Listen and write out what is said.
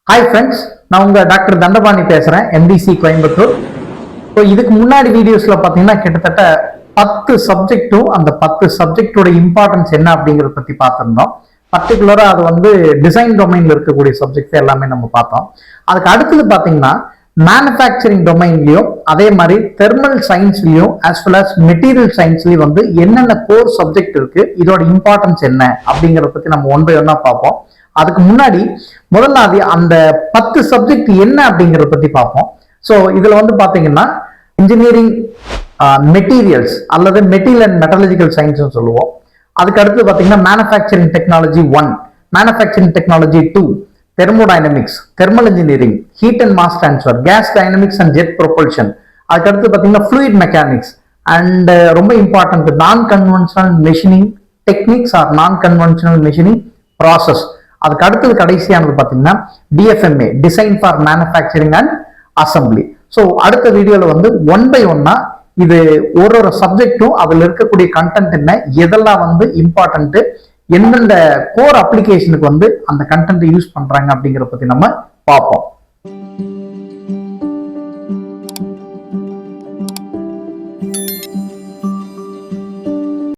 Hi friends, நான் உங்க doctor Dandapani பேசுறேன், எம்டிசி கோயம்புத்தூர். ஸோ இதுக்கு முன்னாடி வீடியோஸ்ல பார்த்தீங்கன்னா கிட்டத்தட்ட 10 சப்ஜெக்டும் அந்த 10 சப்ஜெக்டோட இம்பார்ட்டன்ஸ் என்ன அப்படிங்கிறத பத்தி பார்த்துருந்தோம். பர்டிகுலரா அது வந்து டிசைன் டொமைன்ல இருக்கக்கூடிய சப்ஜெக்ட் எல்லாமே நம்ம பார்த்தோம். அதுக்கு அடுத்தது பார்த்தீங்கன்னா மேனுஃபேக்சரிங் டொமைன்லயும் அதே மாதிரி தெர்மல் சயின்ஸ்லயும் ஆஸ் வெல் அஸ் மெட்டீரியல் சயின்ஸ்லயும் வந்து என்னென்ன கோர் சப்ஜெக்ட் இருக்கு, இதோட இம்பார்ட்டன்ஸ் என்ன அப்படிங்கிறத பத்தி நம்ம ஒன் பை ஒன்னா பார்ப்போம். அதுக்கு முன்னாடி முதல்ல அது அந்த 10 சப்ஜெக்ட் என்ன அப்படிங்கறத பத்தி பார்ப்போம். ஸோ இதுல வந்து பாத்தீங்கன்னா இன்ஜினியரிங் மெட்டீரியல்ஸ் அல்லது மெட்டீரியல் அண்ட் மெட்டலர்ஜிக்கல் சயின்ஸ் சொல்லுவோம். அதுக்கு அடுத்து பாத்தீங்கன்னா manufacturing technology 1, manufacturing technology 2, thermodynamics, thermal engineering, heat and mass transfer, gas dynamics and jet propulsion. அதுக்கு அடுத்து பாத்தீங்கன்னா ஃப்ளூயிட் மெக்கானிக்ஸ் அண்ட் ரொம்ப important non conventional machining techniques or non conventional machining process. அதுக்கு அடுத்தது கடைசியானது பார்த்தீங்கன்னா DFMA, design for manufacturing and assembly. So அடுத்த வீடியோல வந்து ஒன் பை ஒன்னா இது ஒரு சப்ஜெக்டும் அதுல இருக்கக்கூடிய கண்டென்ட் என்ன, எதெல்லாம் வந்து இம்பார்ட்டன்ட், எந்தெந்த கோர் அப்ளிகேஷனுக்கு வந்து அந்த கண்டென்ட் யூஸ் பண்றாங்க அப்படிங்கிற பத்தி நம்ம பார்ப்போம்.